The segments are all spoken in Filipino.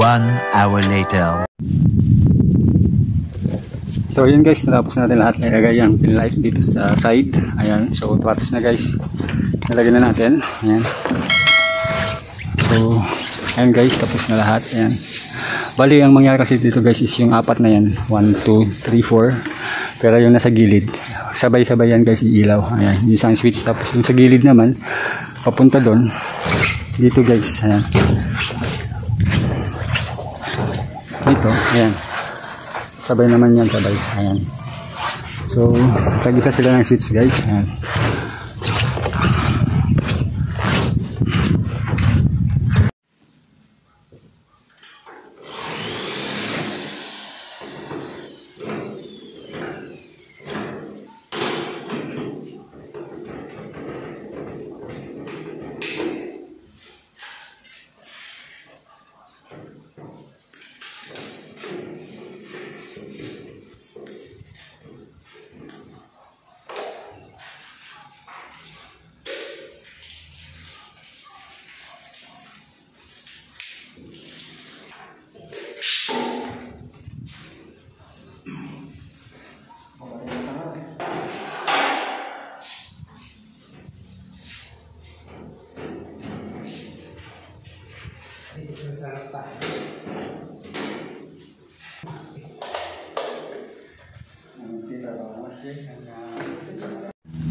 1 hour later. So yun guys, natapos natin lahat. Nilagay yung pin light dito sa side. Ayan, so tapos na guys. Nilagay na natin. Ayan. So ayan guys, tapos na lahat. Ayan. Bali ang mangyari kasi dito guys is yung apat na yan. 1, 2, 3, 4. Pero yung nasa gilid, sabay-sabay yan guys ilaw. Ayan, yung isang switch. Tapos yung sa gilid naman, papunta doon. Dito guys. Ayan. Dito. Ayan. Sabay naman yan, sabay. Ayan. So, tag-isa sila ng switch guys. Ayan.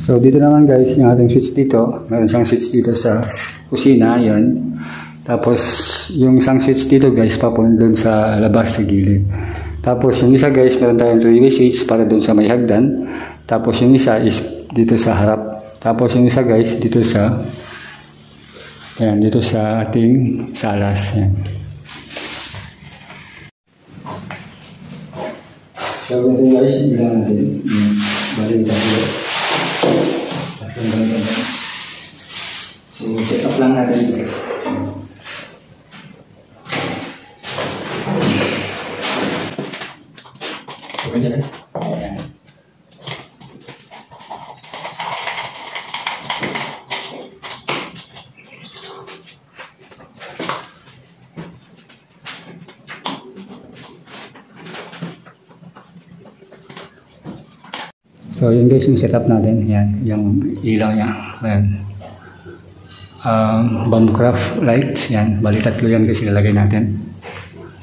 So dito naman guys, yung ating switch dito, meron siyang switch dito sa kusina, yun. Tapos yung isang switch dito guys, papunta doon sa labas sa gilid. Tapos yung isa guys, meron tayong 3-way switch para doon sa may hagdan. Tapos yung isa is dito sa harap. Tapos yung isa guys, dito sa ayan, dito sa ating salas. Ayan. So ito guys, ilan natin. Balik tayo. So set up lang natin ito. So guys, ayan. So yun guys yung setup natin, yan, yung ilaw niya, ayan. Bumblecraft lights, yan, bali tatlo yan guys ilalagay natin.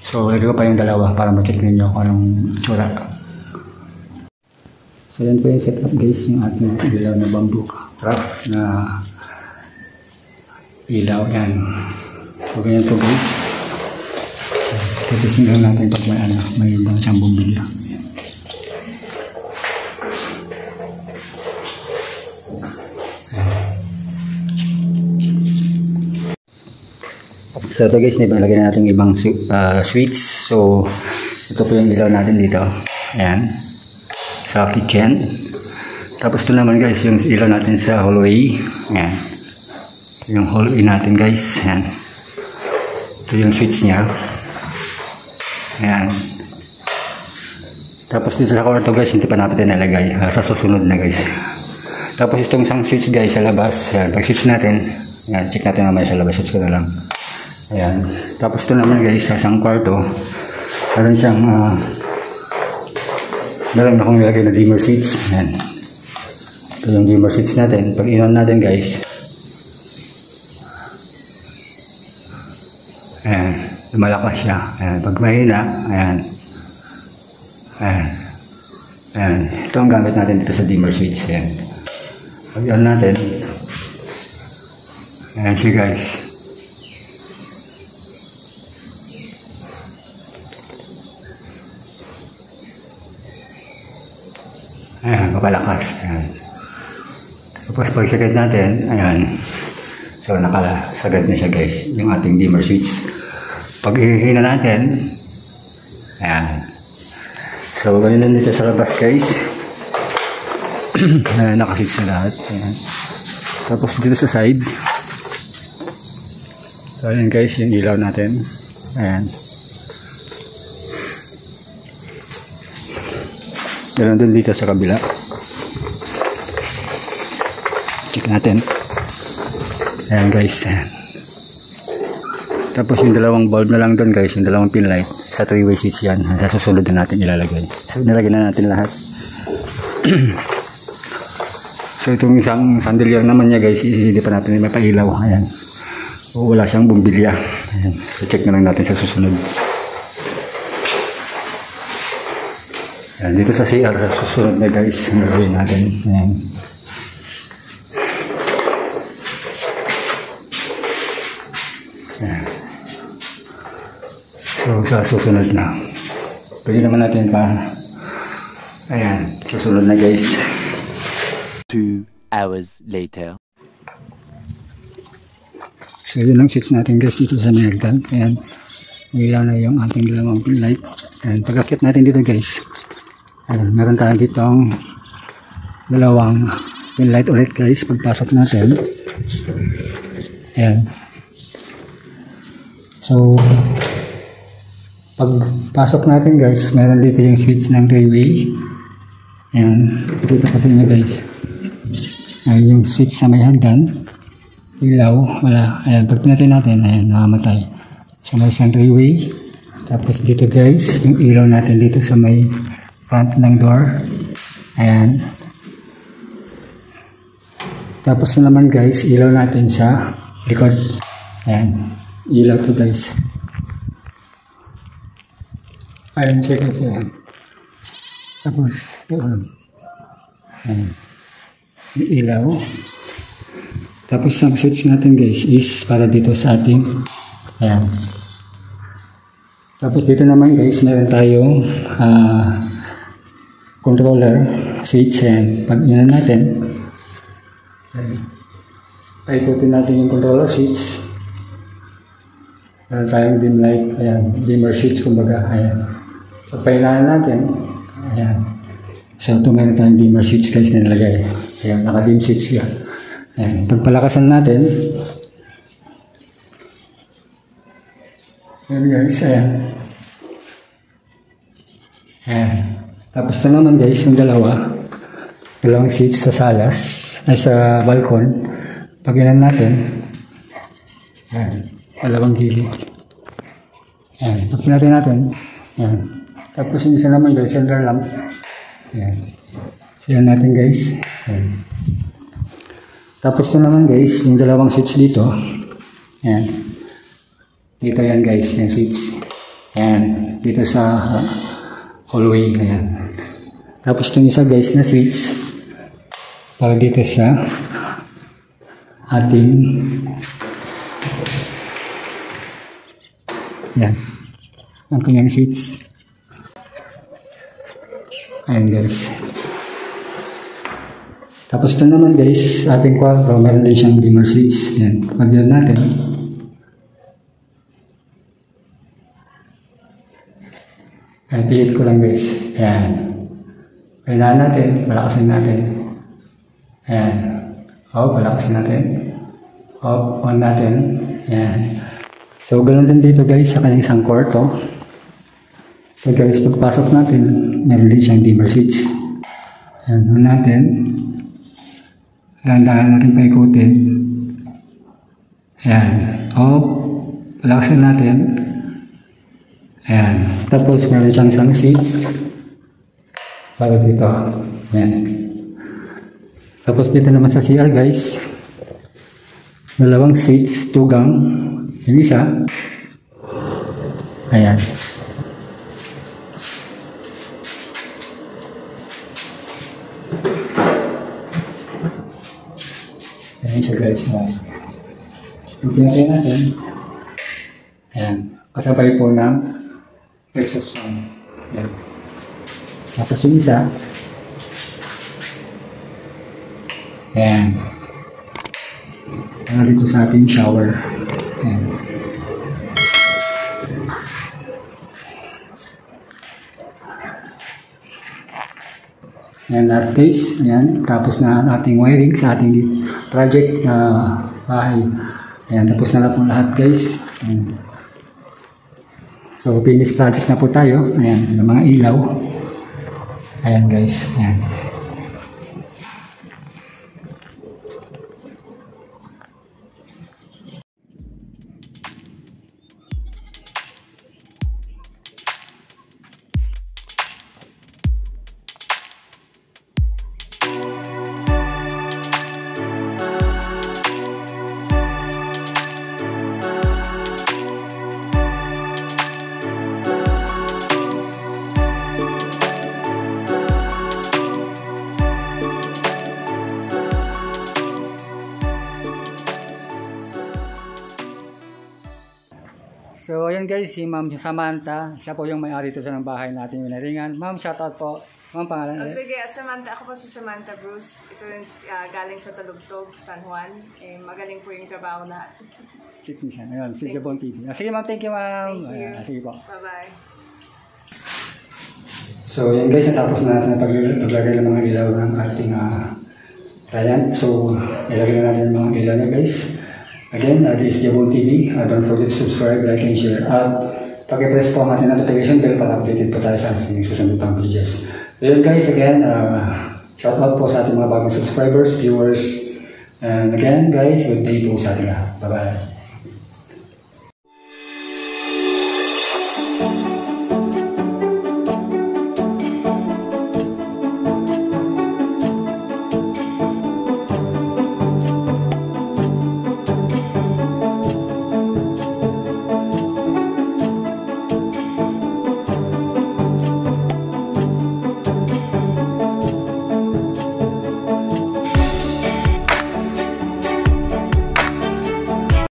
So lagay ko pa yung dalawa para ma-check ninyo kung anong tsura. So yan po yung setup guys, yung ating ilaw na Bumblecraft na ilaw, yan. So ganyan po guys. Tapos lang natin pag may ibang siyang bumbilya. So ito guys, nilagay na natin ibang switch. So ito po yung ilaw natin dito. Ayan. Sa kitchen. Tapos ito naman guys, yung ilaw natin sa hallway. Ayan. Ito yung hallway natin guys. Ayan. Ito yung switch niya. Ayan. Tapos dito sa kwarto guys, hindi pa natin nalagay. Sa susunod na guys. Tapos itong isang switch guys sa labas. Ayan. Pag switch natin, ayan, check natin naman sa labas. Switch ko na lang. Ayan. Tapos ito naman guys, sa isang kwarto, meron siyang meron akong nilagay na dimmer switch. Ayan. Ito yung dimmer switch natin. Pag in-on natin guys, ayan, lumalakas siya. Ayan. Pag mahina, ayan. Ayan. Ayan. Ito ang gamit natin dito sa dimmer switch. Ayan. Pag in-on natin, ayan siya guys. Ayan, mapalakas. Ayan. Tapos pag sagad natin, ayan. So nakasagad na siya guys, yung ating dimmer switch. Pag ihihina natin, ayan. So ganyan dito sa labas guys. Ayan, nakaswitch na lahat. Ayan. Tapos dito sa side. So ayan guys, yung ilaw natin. Ayan. Ganun din dito sa kabila. Check natin. Ayan guys. Tapos yung dalawang bulb na lang doon guys, yung dalawang pin light, sa 3-way switch yan. Sa susunod na natin ilalagay. So nilagay na natin lahat. So itong isang sandalye naman niya guys, hindi pa natin mapailaw. Ayan. O wala siyang bumbilya. Ayan. So check na lang natin sa susunod. Ayan. Dito sa CR, sa susunod na guys, nilagay natin. Ayan. Ayan. So sa susunod na. Pwede naman natin pa. Ayan. Susunod na guys. 2 hours later. So yun ang switch natin guys dito sa Megdan. Ayan. Ilaw na yung ating dalawang pin light. Ayan. Pag-akit natin dito guys. Ayan. Meron tayo dito ang dalawang pin light ulit guys. Pagpasok natin. Ayan. So pagpasok natin guys, meron dito yung switch ng 3-way. Ayan. Dito pa sa inyo guys. Ayan yung switch na may hagdan. Ilaw, wala. Ayan, pag pinatay natin, ayan, nakamatay. So may siyang 3-way. Tapos dito guys, yung ilaw natin dito sa may front ng door. Ayan. Tapos naman guys, ilaw natin sa likod. Ayan. Ilaw to guys. Ayan siya guys. Ayan. Tapos, ayan. Yung ilaw. Tapos ang switch natin guys is para dito sa ating ayan. Tapos dito naman guys meron tayong controller switch. Ayan. Pag yun natin paikutin natin yung controller switch. Meron tayong dim light. Ayan. Dimmer switch kumbaga. Ayan. Pag pahinaan natin ayan. So ito meron tayong dimmer switch guys na nilagay. Ayan. Naka-dim switch yan. Ayan, pagpalakasan natin. Ayan guys, ayan. Ayan. Tapos ito naman guys, yung dalawang switch sa salas, ay sa balkon. Pag inan natin, ayan, dalawang gilid. Ayan, pag pinatay natin, ayan. Tapos yung isa naman guys, center lamp. Ayan. Ayan natin guys. Ayan. Tapos ito naman guys, yung dalawang switch dito. Ayan. Dito yan guys, yung switch. Ayan. Dito sa hallway. Ayan. Tapos itong isa guys na switch. Para dito sa ating ayan. Ang kanyang switch. Ayan guys. Tapos ito naman guys, ating kwarto, meron din siyang dimmer switch. Yan. Pag yun natin, ayan, pihit ko lang guys. Ayan. Kailangan natin, palakasin natin. Ayan. Off, palakasin natin. Off, on natin. Ayan. So, ganoon din dito guys, sa kanyang isang kwarto. So guys, pagpasok natin, meron din siyang dimmer switch. Ayan, on natin. Dahan-dahan natin paikutin. Ayan. Off. Palakasin natin. Ayan. Tapos meron siyang isang switch. Para dito. Ayan. Tapos dito naman sa CR guys. Dalawang switch. Tugang. Yung isa. Ayan. Ayan siya guys. Yung pinatay natin. Ayan. Kasabay po ng exhaust fan. Ayan. Tapos yung isa. Ayan. Ayan dito sa ating shower. Ayan. Ayan lahat guys. Ayan. Tapos na ang ating wiring sa ating project na bahay. Ayan. Tapos na po lahat guys. Ayan. So finish project na po tayo. Ayan. Ng mga ilaw. Ayan guys. Ayan. So, ayun guys, si Ma'am Samantha, siya po yung may-ari ito sa ng bahay natin Winaringan. Ma'am, shoutout po. Ma'am, pangalan ulit. Sige, Samantha. Ako po si Samantha Bruce. Ito yung galing sa Talugtog, San Juan. Magaling po yung trabaho na. Technician. Ayun, si Jabon TV. Sige ma'am, thank you ma'am. Thank you. Sige po. Bye-bye. So, yan guys, natapos na natin ang paglagay ng mga ilaw ng ating client. So, ilagay na natin ang mga ilaw na guys. Again, this is Jabon TV. Don't forget to subscribe, like, and share. At pag-press po ang ating notification bell para updated po tayo sa ating susunod pang videos. So, yun guys, again, shout out po sa ating mga bagong subscribers, viewers. And again, guys, good day po sa ating lahat. Bye-bye.